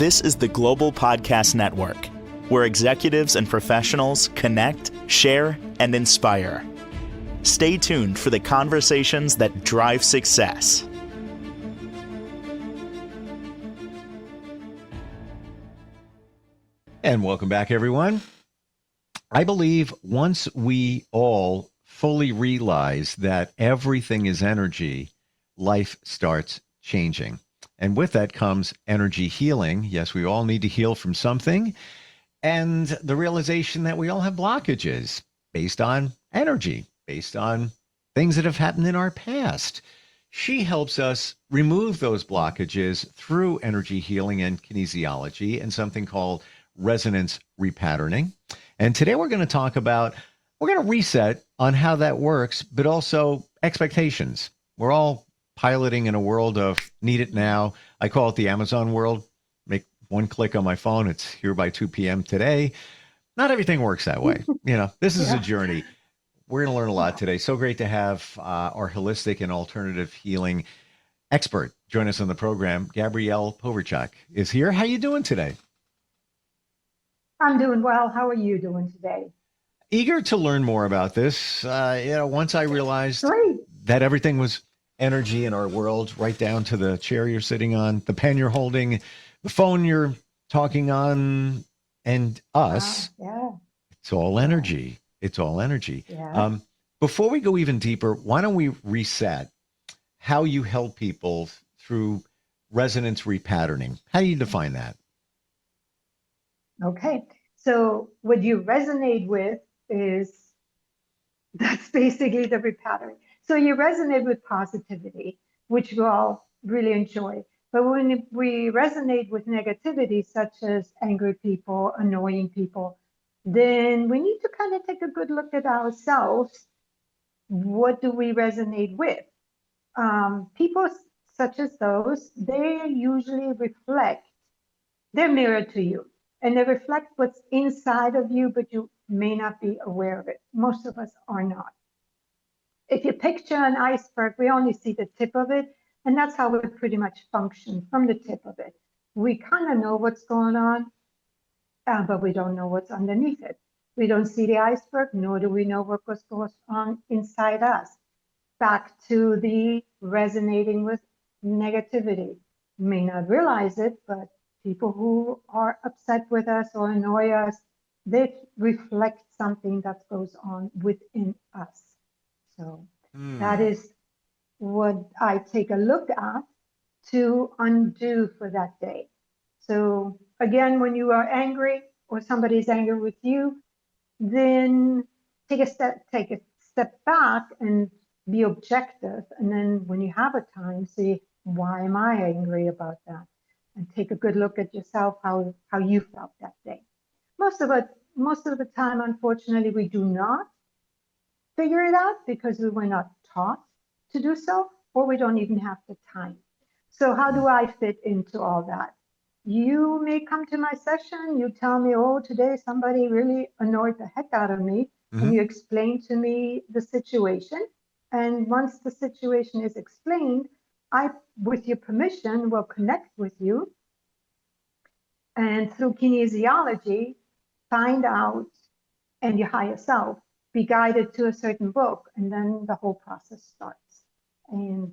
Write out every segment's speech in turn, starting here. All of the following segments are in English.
This is the Global Podcast Network, where executives and professionals connect, share, and inspire. Stay tuned for the conversations that drive success. And welcome back, everyone. I believe once we all fully realize that everything is energy, life starts changing. And with that comes energy healing. Yes, we all need to heal from something. And the realization that we all have blockages based on energy, based on things that have happened in our past. She helps us remove those blockages through energy healing and kinesiology and something called resonance repatterning. And today we're going to reset on how that works, but also expectations. We're all piloting in a world of need it now. I call it the Amazon world. Make one click on my phone. It's here by 2 p.m. today. Not everything works that way. This is a journey. We're going to learn a lot today. So great to have our holistic and alternative healing expert join us on the program. Gabrielle Poverchuk is here. How you doing today? I'm doing well. How are you doing today? Eager to learn more about this. Once I realized that everything was energy in our world, right down to the chair you're sitting on, the pen you're holding, the phone you're talking on, and us. It's all energy. It's all energy. Yeah. Before we go even deeper, why don't we reset how you help people through resonance repatterning? How do you define that? Okay. So what you resonate with that's basically the repatterning. So you resonate with positivity, which we all really enjoy. But when we resonate with negativity, such as angry people, annoying people, then we need to kind of take a good look at ourselves. What do we resonate with? People such as those, they usually reflect, they're mirrored to you, and they reflect what's inside of you, but you may not be aware of it. Most of us are not. If you picture an iceberg, we only see the tip of it, and that's how we pretty much function, from the tip of it. We kind of know what's going on, but we don't know what's underneath it. We don't see the iceberg, nor do we know what goes on inside us. Back to the resonating with negativity. You may not realize it, but people who are upset with us or annoy us, they reflect something that goes on within us. So that is what I take a look at to undo for that day. So again, when you are angry or somebody's angry with you, then take a step back and be objective. And then when you have a time, see, why am I angry about that? And take a good look at yourself, how you felt that day. Most of the time, unfortunately, we do not figure it out because we were not taught to do so, or we don't even have the time. So how do I fit into all that? You may come to my session, you tell me, oh, today somebody really annoyed the heck out of me, and you explain to me the situation. And once the situation is explained, I, with your permission, will connect with you. And through kinesiology, find out, and your higher self, be guided to a certain book, and then the whole process starts. And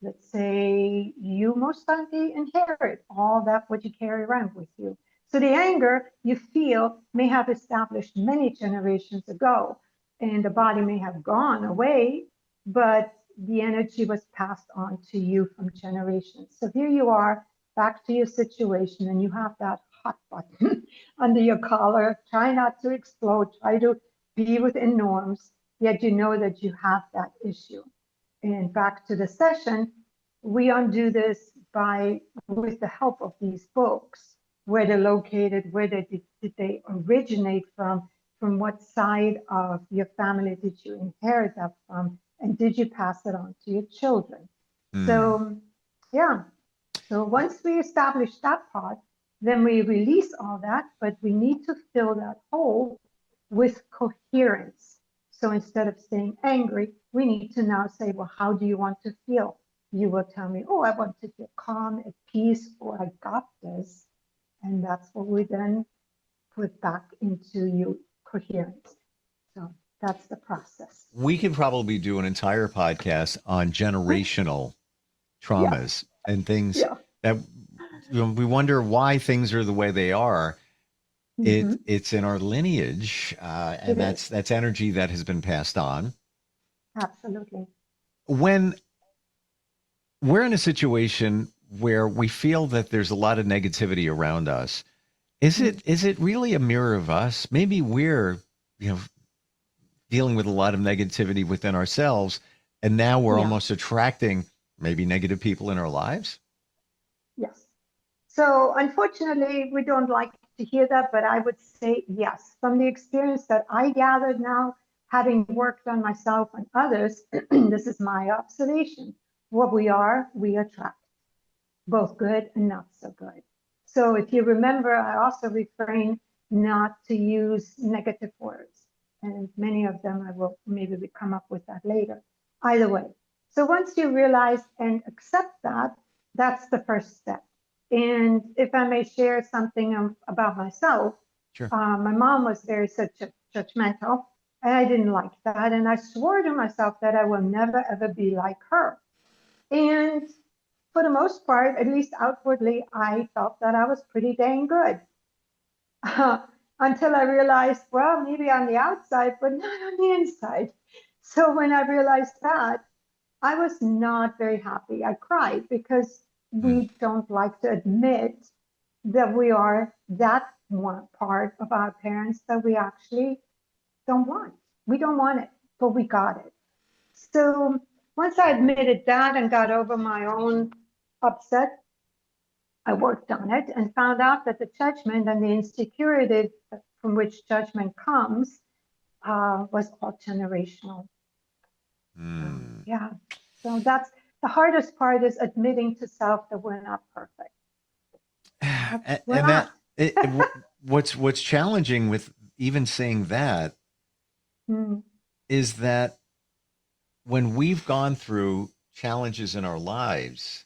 let's say you most likely inherit all that what you carry around with you. So the anger you feel may have established many generations ago, and the body may have gone away, but the energy was passed on to you from generations. So here you are, back to your situation, and you have that hot button under your collar. Try not to explode, try to be within norms, yet you know that you have that issue. And back to the session, we undo this with the help of these books, where they're located, where did they originate from what side of your family did you inherit that from, and did you pass it on to your children? So, yeah. So once we establish that part, then we release all that, but we need to fill that hole with coherence. So instead of staying angry, we need to now say, well, how do you want to feel? You will tell me, oh, I want to feel calm, at peace, or I got this. And that's what we then put back into you coherence. So that's the process. We could probably do an entire podcast on generational Yeah, traumas and things yeah. that we wonder why things are the way they are. Hmm. It's in our lineage, It and is. that's energy that has been passed on. Absolutely. When we're in a situation where we feel that there's a lot of negativity around us, is it really a mirror of us? Maybe we're, you know, dealing with a lot of negativity within ourselves, and now we're Yeah, almost attracting maybe negative people in our lives. yes. So unfortunately, we don't like to hear that, but I would say yes. From the experience that I gathered now, having worked on myself and others, this is my observation. What we are, we attract, both good and not so good. So if you remember, I also refrain not to use negative words. And many of them I will maybe we come up with that later. Either way. So once you realize and accept that, that's the first step. And if I may share something about myself, Sure. my mom was very such a judgmental, and I didn't like that. And I swore to myself that I will never ever be like her. And for the most part, at least outwardly, I felt that I was pretty dang good. Until I realized, well, maybe on the outside, but not on the inside. So when I realized that, I was not very happy. I cried because Mm. we don't like to admit that we are that one part of our parents that we actually don't want. We don't want it, but we got it. So once I admitted that and got over my own upset, I worked on it and found out that the judgment and the insecurity from which judgment comes was all generational. Mm. Yeah. So that's the hardest part is admitting to self that we're not perfect. We're And that not. what's challenging with even saying that Mm, is that when we've gone through challenges in our lives,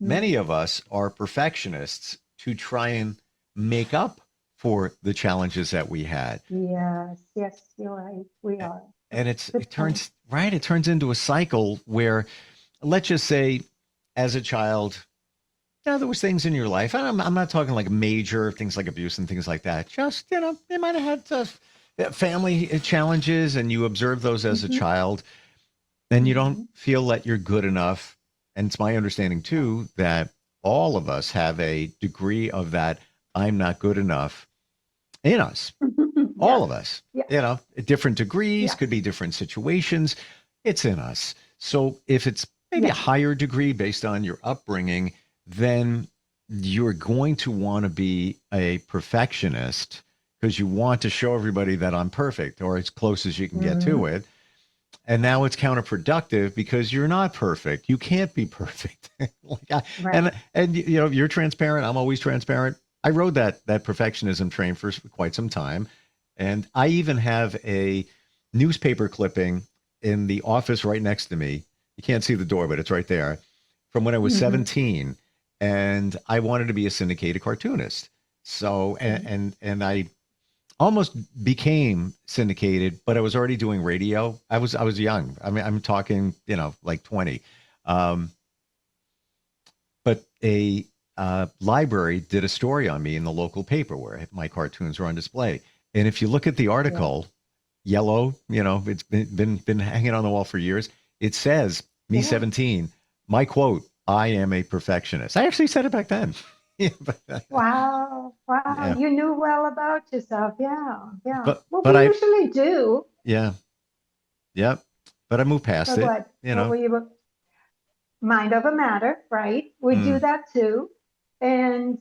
mm. many of us are perfectionists to try and make up for the challenges that we had. Yes, yes, you're right. We are. And Good point. it turns into a cycle where, let's just say, as a child, there was things in your life. And I'm not talking like major things like abuse and things like that. Just, they might have had family challenges and you observe those as a Hmm. child and you don't Hmm. feel that you're good enough. And it's my understanding too that all of us have a degree of that I'm not good enough in us. All Yes, of us, yes, at different degrees, yes, could be different situations. It's in us. So if it's maybe a yes. higher degree based on your upbringing, then you're going to want to be a perfectionist because you want to show everybody that I'm perfect or as close as you can get to Hmm. it. And now it's counterproductive because you're not perfect. You can't be perfect. Right. And you're transparent. I'm always transparent. I rode that perfectionism train for quite some time, and I even have a newspaper clipping in the office right next to me. You can't see the door, but it's right there. From when I was Hmm. 17, and I wanted to be a syndicated cartoonist. So and I almost became syndicated, but I was already doing radio. I was young. I mean, I'm talking, like 20. Um, but a library did a story on me in the local paper where my cartoons were on display. And if you look at the Yeah. article, yellow, it's been hanging on the wall for years. It says me Yeah. 17. My quote: "I am a perfectionist." I actually said it back then. Yeah, Wow. Wow. yeah, You knew well about yourself. Yeah. Yeah. but Well, but we I usually do. yeah, yep. But I moved past But it. what? What were you? Mind over matter, right? We do Mm, that too. And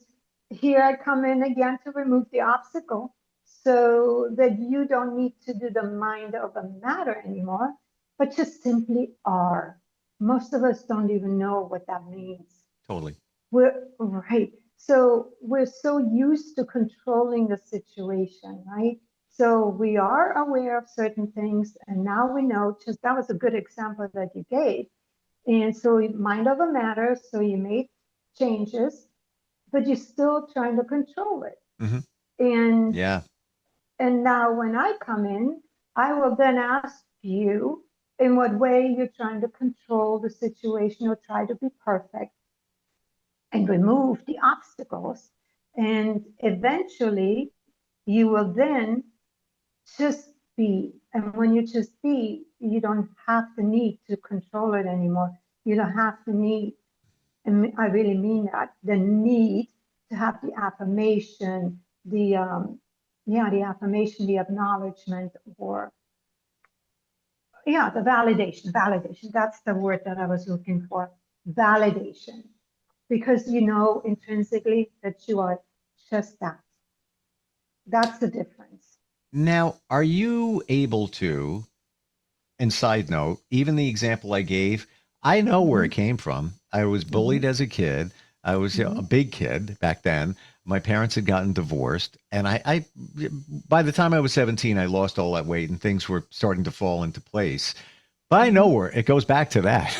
here I come in again to remove the obstacle so that you don't need to do the mind over matter anymore, but just simply are. Most of us don't even know what that means. totally. We're right. So we're so used to controlling the situation, right? So we are aware of certain things, and now we know. Just that was a good example that you gave. And so mind over matter. So you made changes, but you're still trying to control it. Hmm. And Yeah. and now when I come in, I will then ask you in what way you're trying to control the situation or try to be perfect and remove the obstacles. And eventually you will then just be. And when you just be, you don't have the need to control it anymore. You don't have the need, and I really mean that, the need to have the affirmation, the affirmation, the acknowledgement, or the validation. Validation. That's the word that I was looking for. Validation, because you know intrinsically that you are just that. That's the difference. Now, are you able to, and side note, even the example I gave, I know where it Mm-hmm. came from. I was Mm-hmm. bullied as a kid. I was Mm-hmm. a big kid back then. My parents had gotten divorced, and by the time I was 17, I lost all that weight, and things were starting to fall into place. But I know Mm-hmm. where it goes back to that.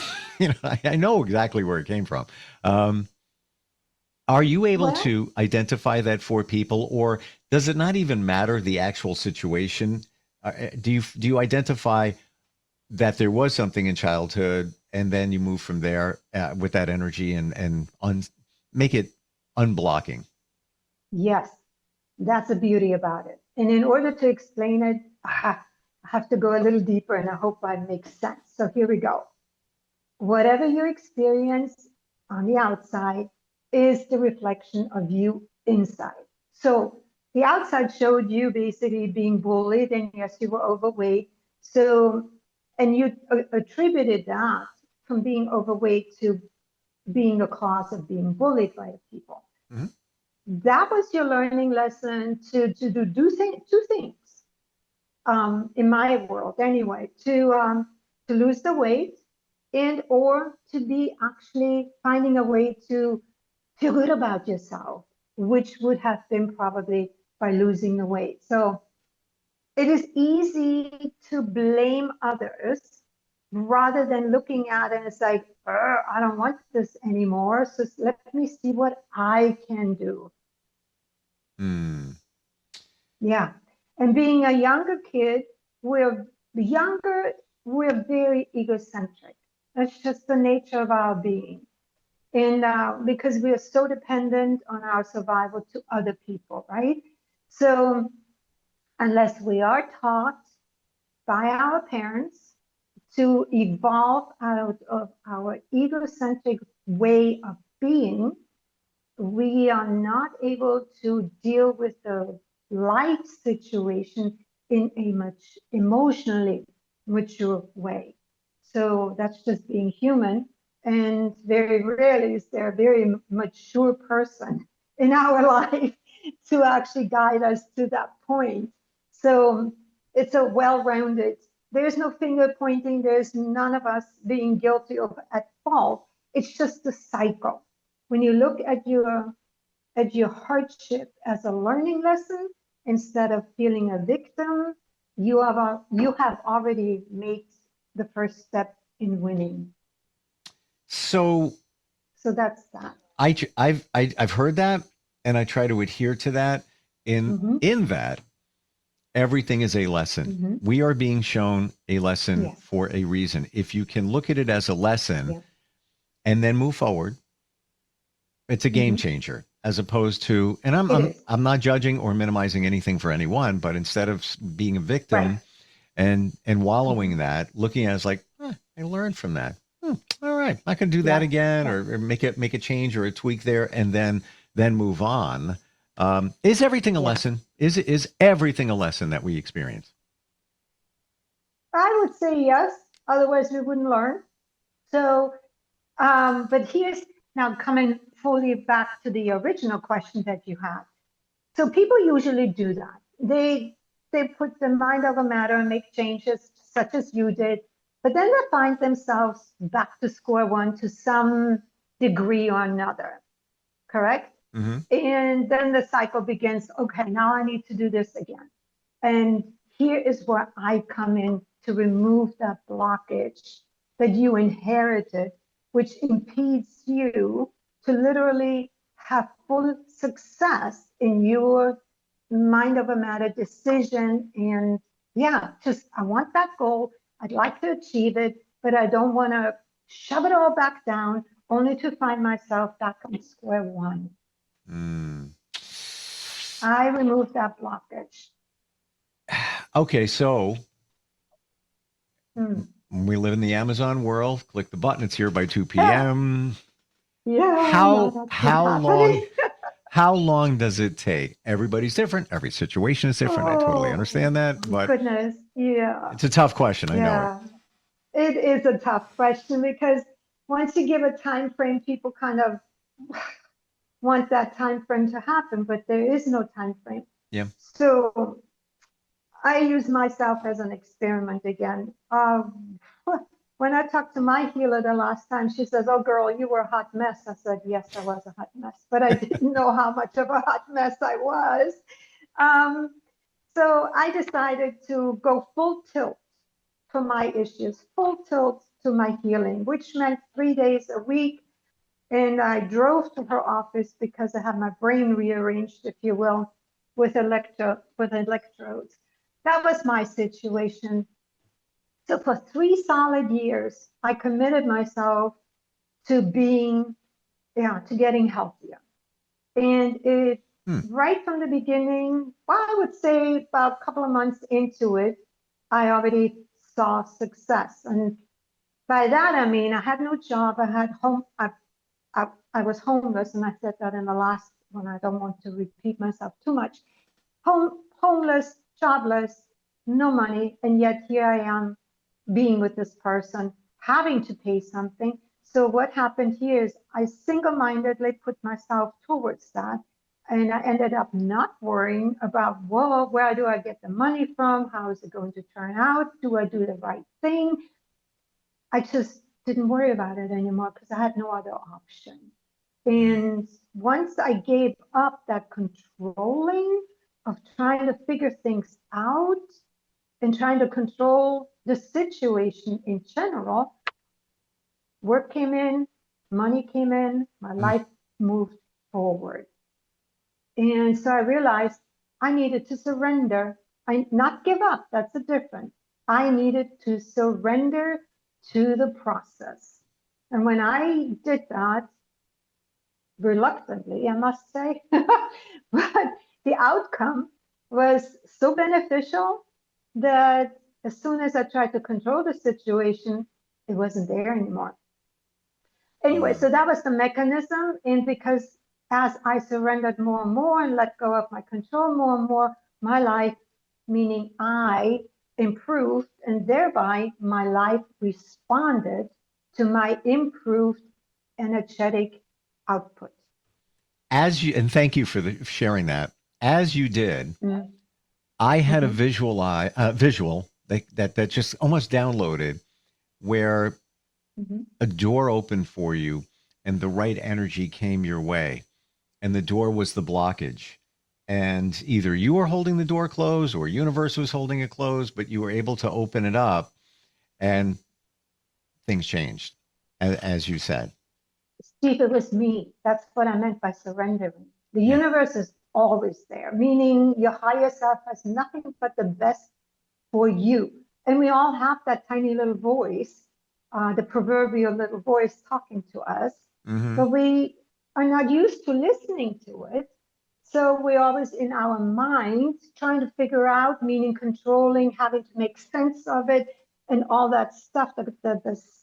I know exactly where it came from. Um, are you able Well, to identify that for people, or does it not even matter the actual situation? Do you identify that there was something in childhood, and then you move from there with that energy and make it unblocking? yes, that's the beauty about it. And in order to explain it, I have to go a little deeper, and I hope that makes sense. So here we go. Whatever you experience on the outside is the reflection of you inside. So the outside showed you basically being bullied, and yes, you were overweight. So, and you attributed that from being overweight to being a cause of being bullied by people. Mhm. That was your learning lesson to do two things, in my world anyway, to lose the weight and or to be actually finding a way to feel good about yourself, which would have been probably by losing the weight. So it is easy to blame others rather than looking at it as like, I don't want this anymore. So let me see what I can do. Hmm. Yeah. And being a younger kid, we're younger, we're very egocentric. That's just the nature of our being. And because we are so dependent on our survival to other people, right? So unless we are taught by our parents to evolve out of our egocentric way of being, we are not able to deal with the life situation in a much emotionally mature way. So that's just being human. And very rarely is there a very mature person in our life to actually guide us to that point. So it's a well rounded, there's no finger pointing, there's none of us being guilty of at fault. It's just a cycle. When you look at your hardship as a learning lesson instead of feeling a victim, you have already made the first step in winning. So So that's that. I've heard that, and I try to adhere to that. In Mm-hmm. in that, everything is a lesson. Mm-hmm. We are being shown a lesson Yes. for a reason. If you can look at it as a lesson Yeah. and then move forward, it's a game Mm-hmm. changer. As opposed to, and I'm It I'm is. I'm not judging or minimizing anything for anyone, but instead of being a Right. victim and wallowing Mm-hmm. in that, looking at it as like, I learned from that. All right, I can do that Yes. again, Yes. or make a change or a tweak there, and then move on. Is everything a Yeah. lesson? Is everything a lesson that we experience? I would say yes. Otherwise, we wouldn't learn. So, but here's now coming fully back to the original question that you had. So people usually do that. They put their mind over matter and make changes such as you did, but then they find themselves back to square one to some degree or another, correct? Mm-hmm. And then the cycle begins. Okay, now I need to do this again. And here is where I come in to remove that blockage that you inherited, which impedes you to literally have full success in your mind over matter decision. And yeah, just I want that goal. I'd like to achieve it, but I don't want to shove it all back down only to find myself back on square one. Mm. I removed that blockage. Okay, so Hmm. we live in the Amazon world. Click the button. It's here by 2 p.m. Yeah, that's not happening. How long does it take? Everybody's different. Every situation is different. I totally Oh, understand that, but goodness. Yeah. it's a tough question. I know it. Yeah. It is a tough question because once you give a time frame, people kind of want that time frame to happen, but there is no time frame. Yeah. So I use myself as an experiment again. When I talked to my healer the last time, she says, "Oh, girl, you were a hot mess." I said, "Yes, I was a hot mess, but I didn't know how much of a hot mess I was." Um, so I decided to go full tilt for my issues, full tilt to my healing, which meant 3 days a week. And I drove to her office because I had my brain rearranged, if you will, with electrodes. That was my situation. So for 3 solid years, I committed myself to to getting healthier. And it, Hmm. right from the beginning, well, I would say about a couple of months into it, I already saw success. And by that, I mean, I had no job. I was homeless, and I said that in the last one. I don't want to repeat myself too much. Homeless, jobless, no money, and yet here I am being with this person, having to pay something. So what happened here is I single-mindedly put myself towards that. And I ended up not worrying about, well, where do I get the money from? How is it going to turn out? Do I do the right thing? I just didn't worry about it anymore because I had no other option. And once I gave up that controlling of trying to figure things out and trying to control the situation in general, work came in, money came in, my life moved forward. And so I realized I needed to surrender. I not give up, that's a difference. I needed to surrender to the process. And when I did that, reluctantly, I must say, but the outcome was so beneficial that as soon as I tried to control the situation, it wasn't there anymore. Anyway, Hmm. so that was the mechanism. And because as I surrendered more and more and let go of my control more and more, my life, meaning I, improved, and thereby my life responded to my improved energetic output. And thank you for sharing that. As you did, Mm-hmm. I had a visual that just almost downloaded where Mm-hmm. a door opened for you and the right energy came your way, and the door was the blockage. And either you were holding the door closed or universe was holding it closed, but you were able to open it up and things changed, as you said. Steve, it was me. That's what I meant by surrendering. The universe is always there, meaning your higher self has nothing but the best for you. And we all have that tiny little voice, the proverbial little voice talking to us, Mm-hmm. but we are not used to listening to it. So we're always in our minds trying to figure out, meaning controlling, having to make sense of it, and all that stuff, the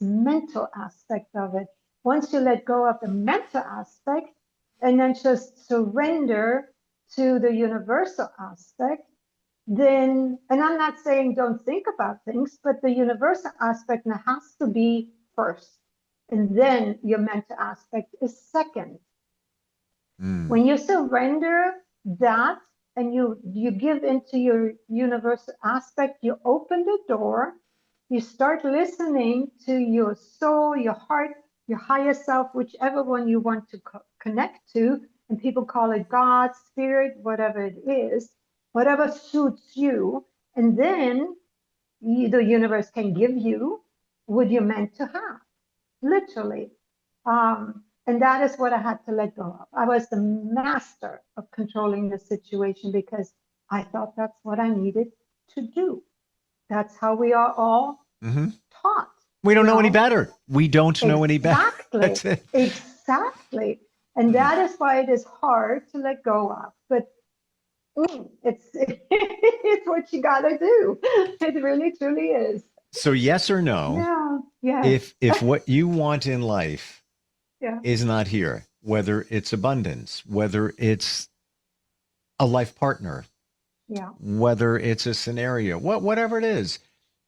mental aspect of it. Once you let go of the mental aspect and then just surrender to the universal aspect, then, and I'm not saying don't think about things, but the universal aspect now has to be first. And then your mental aspect is second. Mm. When you surrender that and you give into your universal aspect, you open the door, you start listening to your soul, your heart, your higher self, whichever one you want to connect to. And people call it God, spirit, whatever it is, whatever suits you. And then the universe can give you what you're meant to have, literally. And that is what I had to let go of. I was the master of controlling the situation because I thought that's what I needed to do. That's how we are all Hmm. taught, We don't you know any know? better. We don't know any better. Exactly. That's it. Exactly. And that is why it is hard to let go of. But it's it's what you gotta do. It really truly is. So yes or no, Yeah. Yes. if what you want in life Yeah. is not here, whether it's abundance, whether it's a life partner, Yeah. whether it's a scenario, whatever it is,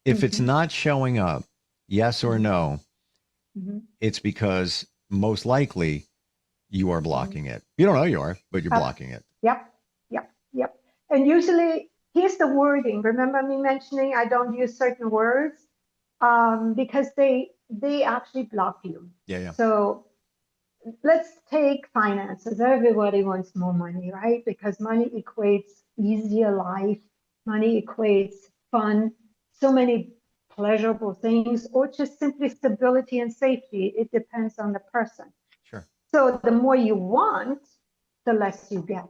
if it's Hmm. not showing up, yes or Hmm. no, Hmm. it's because most likely you are Hmm. blocking it. You don't know you are, but you're blocking it. Yep. Yep. Yep. And usually, here's the wording. Remember me mentioning I don't use certain words because they actually block you. Yeah, yeah. So let's take finances. Everybody wants more money, right? Because money equates easier life, money equates fun, so many pleasurable things, or just simply stability and safety. It depends on the person. Sure. So the more you want, the less you get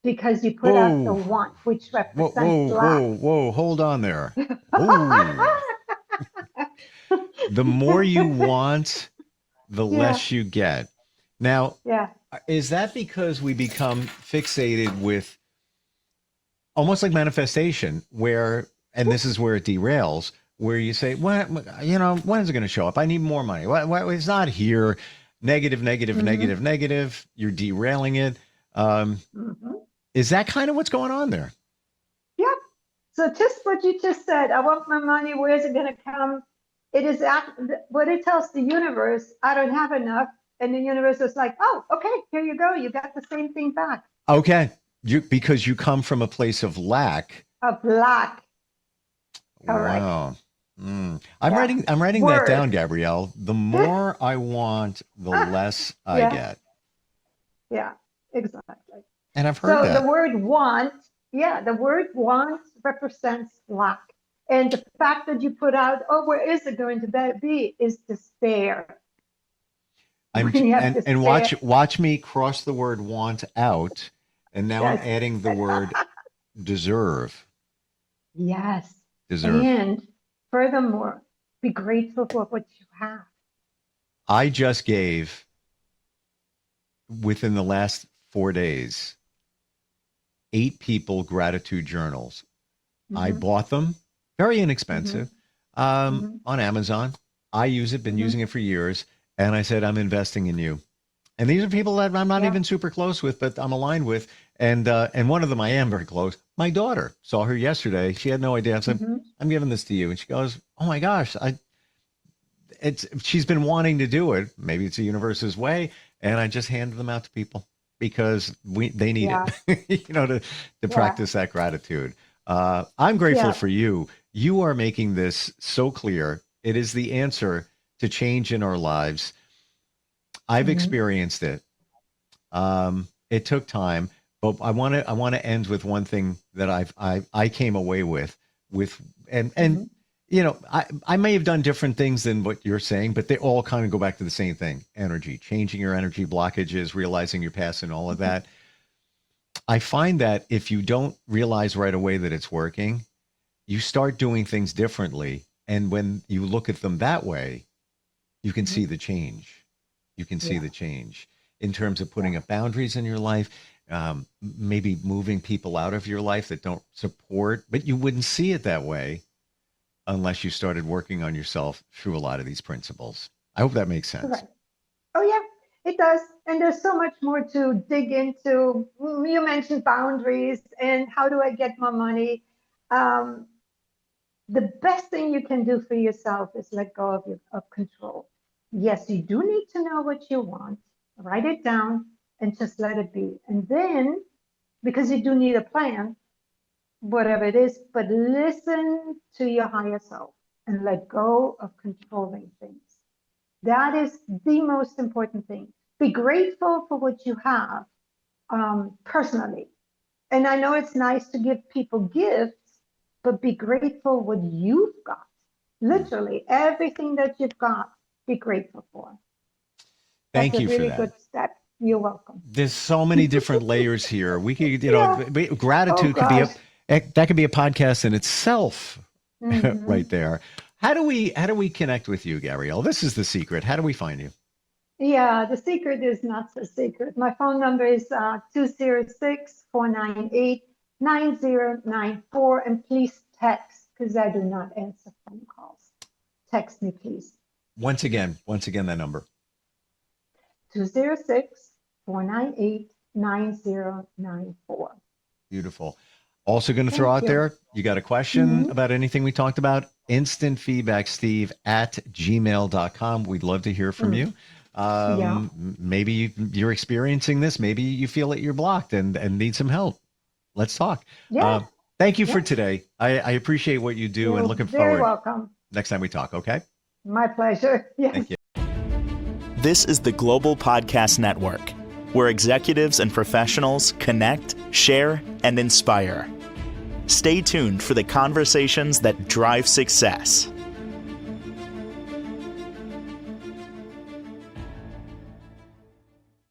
because you put out the Whoa, want, which whoa, represents whoa, lack. whoa, whoa. Hold on there. Oh, the more you want, the Yeah, less you get. Now, yeah. is that because we become fixated with almost like manifestation, where, and this is where it derails, where you say, "What, when is it going to show up? I need more money. It's not here. Negative, negative, Hmm. negative, negative. You're derailing it." Um, Hmm. is that kind of what's going on there? Yep. So just what you just said, I want my money. Where's it going to come? It is what it tells the universe. I don't have enough, and the universe is like, "Oh, okay, here you go. You got the same thing back." Okay, because you come from a place of lack. A black, correct. Wow. Mm. Yeah. I'm writing that Worth. down, Gabrielle. The more I want, the less I Yeah. get. Yeah. Exactly. And I've heard So the that. word want, yeah, the word want represents lack. And the fact that you put out, oh, where is it going to be, is despair. When you have And despair, watch me cross the word want out, and now I'm yes. adding the word deserve. Yes. Deserve. And furthermore, be grateful for what you have. I just gave within the last 4 days 8 people gratitude journals. I Hmm. bought them, very Hmm. inexpensive, Hmm. on Amazon. I use it, been Hmm. using it for years, and I said I'm investing in you. And these are people that I'm not Yeah. even super close with, but I'm aligned with. And one of them I am very close. My daughter, saw her yesterday. She had no idea. I said, Hmm. "I'm giving this to you," and she goes, "Oh my gosh, I it's she's been wanting to do it. Maybe it's the universe's way." And I just handed them out to people because they need Yeah. it, to Yeah. practice that gratitude. I'm grateful Yeah. for you. You are making this so clear. It is the answer to change in our lives. I've Hmm. experienced it. It took time, but I want to end with one thing that I came away with and Hmm. I may have done different things than what you're saying, but they all kind of go back to the same thing: energy, changing your energy blockages, realizing your past, and all of Hmm. that. I find that if you don't realize right away that it's working, you start doing things differently, and when you look at them that way, you can Hmm. see the change. You can see Yeah. the change in terms of Yeah. putting up boundaries in your life, maybe moving people out of your life that don't support, but you wouldn't see it that way unless you started working on yourself through a lot of these principles. I hope that makes sense. Correct. Oh, yeah, it does. And there's so much more to dig into. You mentioned boundaries and how do I get more money? Um, the best thing you can do for yourself is let go of control. Yes, you do need to know what you want, write it down, and just let it be. And then, because you do need a plan, whatever it is, but listen to your higher self and let go of controlling things. That is the most important thing. Be grateful for what you have personally. And I know it's nice to give people gifts, but be grateful what you've got. Mm. Literally, everything that you've got, be grateful for. Thank That's a you for really that. good step. You're welcome. There's so many different layers here. We could, Yeah. gratitude Oh, could be gosh. that could be a podcast in itself, Mhm. right there. How do we connect with you, Gabrielle? This is the secret. How do we find you? Yeah, the secret is not so secret. My phone number is 206-498-9094. And please text, because I do not answer phone calls. Text me, please. Once again, that number. 206-498-9094. Beautiful. Also going to throw Thank out you. there, you got a question Mhm. about anything we talked about? Instant feedback, Steve at gmail.com. We'd love to hear from you. Yeah. Maybe you're experiencing this. Maybe you feel that you're blocked and need some help. Let's talk. Yeah. Thank you for Yeah. today. I appreciate what you do and You're looking very forward welcome. next time we talk. Okay. My pleasure. Yes. Thank you. This is the Global Podcast Network, where executives and professionals connect, share, and inspire. Stay tuned for the conversations that drive success.